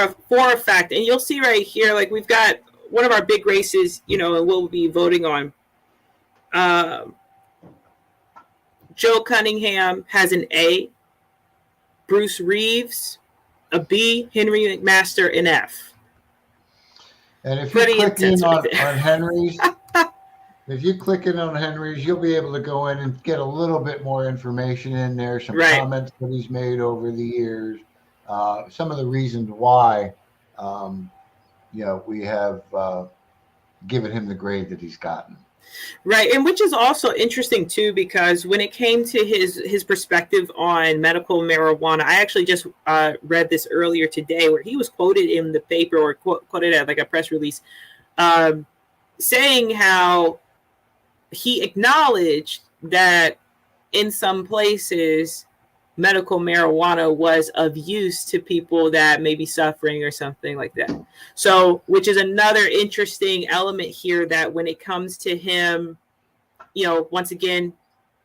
a fact, and you'll see right here, like we've got one of our big races, you know, and we'll be voting on. Joe Cunningham has an A. Bruce Reeves, a B. Henry McMaster, an F. And if you click in on Henry's, if you click in on Henry's, you'll be able to go in and get a little bit more information in there, some comments that he's made over the years, some of the reasons why, you know, we have given him the grade that he's gotten. Right, and which is also interesting too, because when it came to his perspective on medical marijuana, I actually just read this earlier today, where he was quoted in the paper or quoted at like a press release, saying how he acknowledged that in some places medical marijuana was of use to people that may be suffering or something like that. So, which is another interesting element here, that when it comes to him, you know, once again,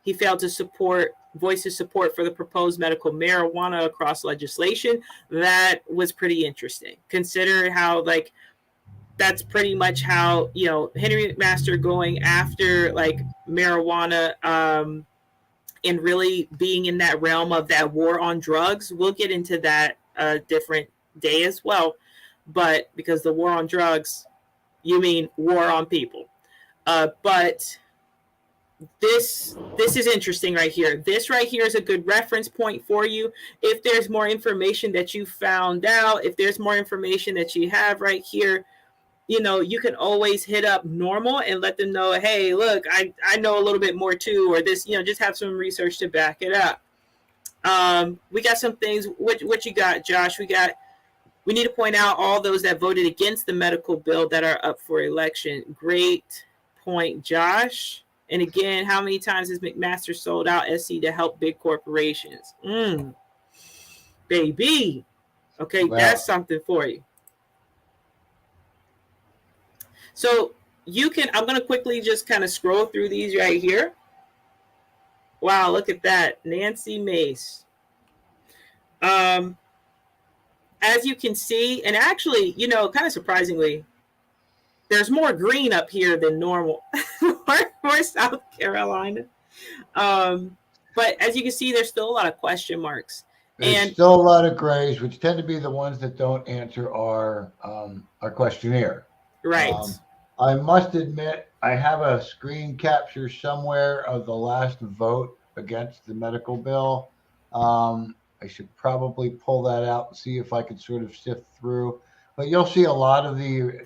he failed to voice his support for the proposed medical marijuana across legislation. That was pretty interesting. Consider how, like, that's pretty much how, you know, Henry McMaster going after like marijuana, and really being in that realm of that war on drugs. We'll get into that a different day as well. But because the war on drugs, you mean war on people. But this is interesting right here. This right here is a good reference point for you. If there's more information that you found out, if there's more information that you have right here, you can always hit up NORML and let them know, hey, look, I know a little bit more too, or this, just have some research to back it up. We got some things. What you got, Josh? We need to point out all those that voted against the medical bill that are up for election. Great point, Josh. And again, how many times has McMaster sold out SC to help big corporations? Baby. Okay, Wow. That's something for you. So I'm going to quickly just kind of scroll through these right here. Wow, look at that. Nancy Mace. As you can see, and actually, kind of surprisingly, there's more green up here than normal for South Carolina. But as you can see, there's still a lot of question marks. There's still a lot of grays, which tend to be the ones that don't answer our questionnaire. Right. I must admit, I have a screen capture somewhere of the last vote against the medical bill. I should probably pull that out and see if I can sort of sift through. But you'll see a lot of the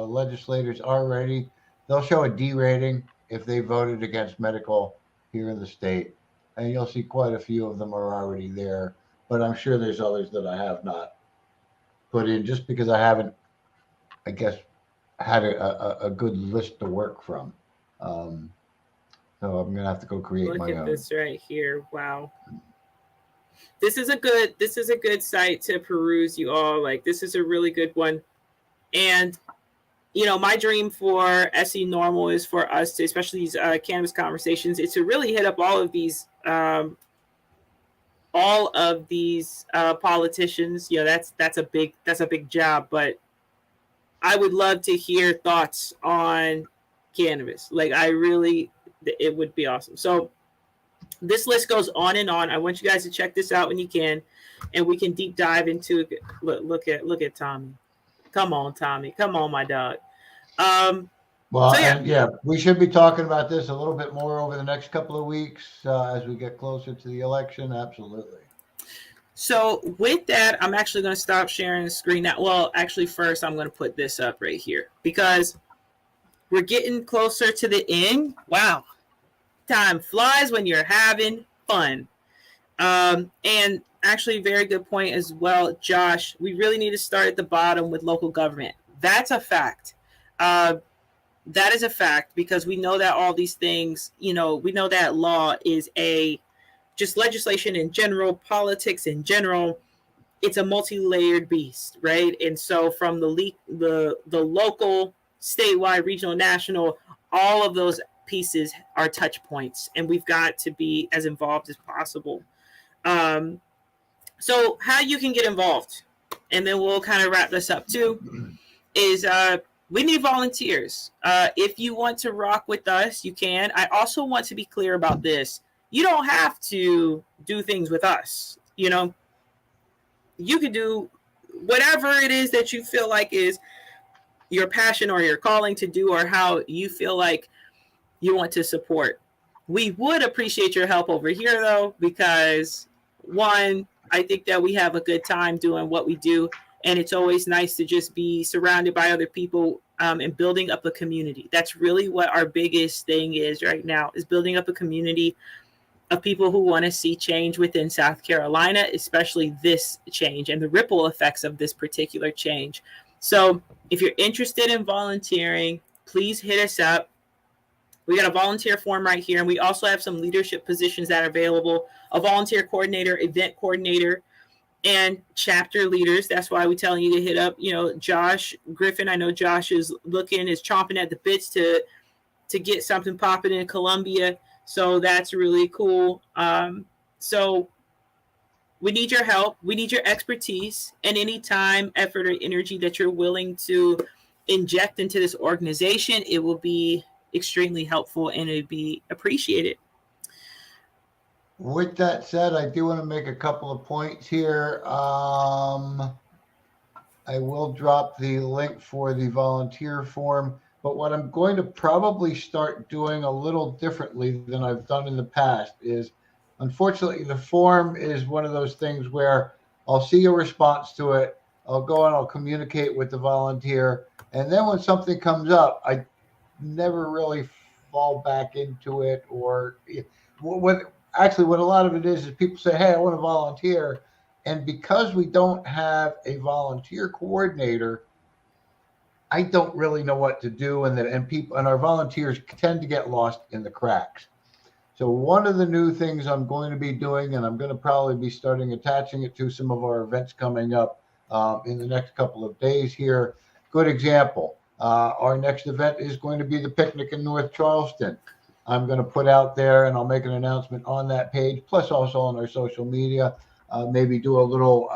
legislators already. They'll show a D rating if they voted against medical here in the state. And you'll see quite a few of them are already there. But I'm sure there's others that I have not put in just because I haven't, I guess, had a good list to work from. So I'm going to have to go create my own. Look at this right here. Wow. This is a good site to peruse, you all. Like, this is a really good one. And, my dream for SE NORML is for us to, especially these cannabis conversations, is to really hit up all of these politicians. That's a big job, but I would love to hear thoughts on cannabis. Like, it would be awesome. So this list goes on and on. I want you guys to check this out when you can, and we can deep dive into it. Look at Tommy. Come on, Tommy. Come on, my dog. We should be talking about this a little bit more over the next couple of weeks as we get closer to the election. Absolutely. So with that, I'm actually going to stop sharing the screen now. Well, actually, first, I'm going to put this up right here because we're getting closer to the end. Wow. Time flies when you're having fun. And actually, very good point as well, Josh. We really need to start at the bottom with local government. That's a fact. That is a fact because we know that all these things, we know that law is just legislation in general, politics in general. It's a multi-layered beast, right? And so from the local, statewide, regional, national, all of those pieces are touch points, and we've got to be as involved as possible. So how you can get involved, and then we'll kind of wrap this up too, is we need volunteers. If you want to rock with us, you can. I also want to be clear about this. You don't have to do things with us. You can do whatever it is that you feel like is your passion or your calling to do, or how you feel like you want to support. We would appreciate your help over here, though, because one, I think that we have a good time doing what we do, and it's always nice to just be surrounded by other people and building up a community. That's really what our biggest thing is right now, is building up a community of people who want to see change within South Carolina, especially this change and the ripple effects of this particular change. So if you're interested in volunteering, please hit us up. We got a volunteer form right here, and we also have some leadership positions that are available: a volunteer coordinator, event coordinator, and chapter leaders. That's why we're telling you to hit up, Josh Griffin. I know Josh is chomping at the bits to get something popping in Columbia. So that's really cool. So we need your help. We need your expertise, and any time, effort, or energy that you're willing to inject into this organization. It will be extremely helpful, and it'd be appreciated. With that said, I do want to make a couple of points here. I will drop the link for the volunteer form. But what I'm going to probably start doing a little differently than I've done in the past is, unfortunately, the form is one of those things where I'll see a response to it. I'll go and I'll communicate with the volunteer. And then when something comes up, I never really fall back into it. Or what actually, what a lot of it is people say, hey, I want to volunteer. And because we don't have a volunteer coordinator, I don't really know what to do, and people and our volunteers tend to get lost in the cracks. So one of the new things I'm going to be doing, and I'm going to probably be starting attaching it to some of our events coming up in the next couple of days here. Good example. Our next event is going to be the picnic in North Charleston. I'm going to put out there, and I'll make an announcement on that page, plus also on our social media. Maybe do a little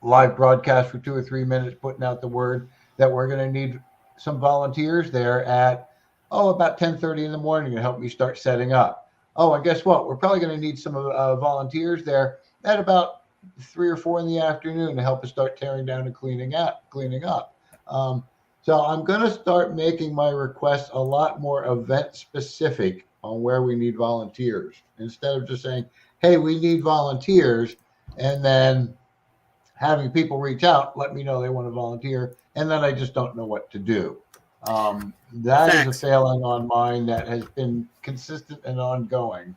live broadcast for 2 or 3 minutes, putting out the word that we're going to need some volunteers there at about 10:30 in the morning to help me start setting up. Oh, and guess what? We're probably going to need some volunteers there at about 3 or 4 in the afternoon to help us start tearing down and cleaning up. So I'm going to start making my requests a lot more event specific on where we need volunteers, instead of just saying, hey, we need volunteers, and then having people reach out, let me know they want to volunteer, and then I just don't know what to do. That is a failing on mine that has been consistent and ongoing.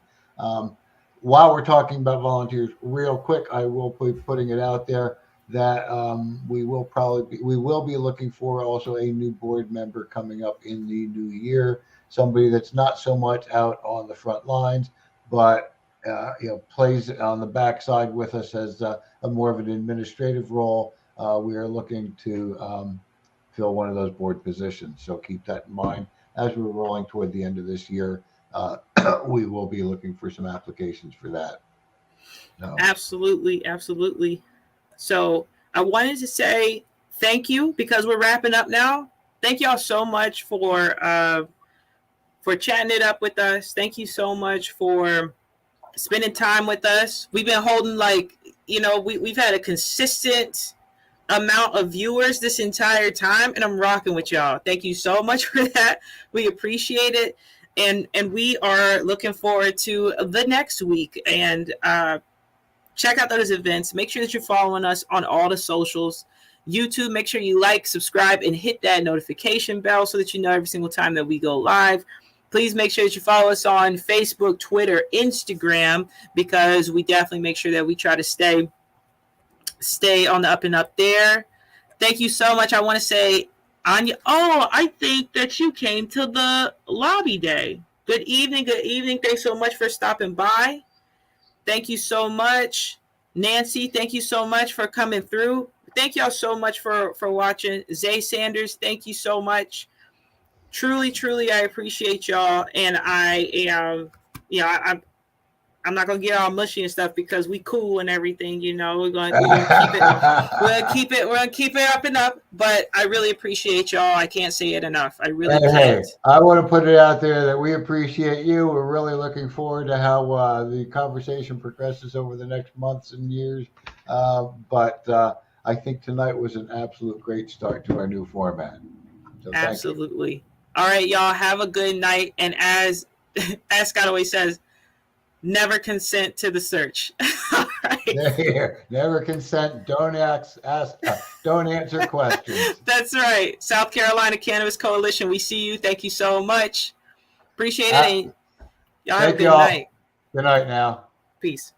While we're talking about volunteers, real quick, I will be putting it out there that we will be looking for also a new board member coming up in the new year. Somebody that's not so much out on the front lines, but plays on the backside with us as a more of an administrative role. We are looking to fill one of those board positions. So keep that in mind as we're rolling toward the end of this year. We will be looking for some applications for that. Absolutely. So I wanted to say thank you, because we're wrapping up now. Thank y'all so much for chatting it up with us. Thank you so much for spending time with us. We've been holding we've had a consistent amount of viewers this entire time, and I'm rocking with y'all. Thank you so much for that. We appreciate it, and we are looking forward to the next week. And check out those events. Make sure that you're following us on all the socials. YouTube, make sure you like, subscribe, and hit that notification bell so that you know every single time that we go live. Please make sure that you follow us on Facebook, Twitter, Instagram, because we definitely make sure that we try to stay on the up and up there. Thank you so much. I want to say, Anya, I think that you came to the lobby day. Good evening. Thanks so much for stopping by. Thank you so much. Nancy, thank you so much for coming through. Thank y'all so much for watching. Zay Sanders, thank you so much. Truly, I appreciate y'all. And I am, I'm not gonna get all mushy and stuff because we cool and everything, We're gonna keep it up and up. But I really appreciate y'all. I can't say it enough. I really can't. Hey, I want to put it out there that we appreciate you. We're really looking forward to how the conversation progresses over the next months and years. But I think tonight was an absolute great start to our new format. So absolutely. All right, y'all. Have a good night. And as Scott always says, never consent to the search. All right. Never consent. Don't don't answer questions. That's right. South Carolina Cannabis Coalition. We see you. Thank you so much. Appreciate it. Y'all have a good night. Good night now. Peace.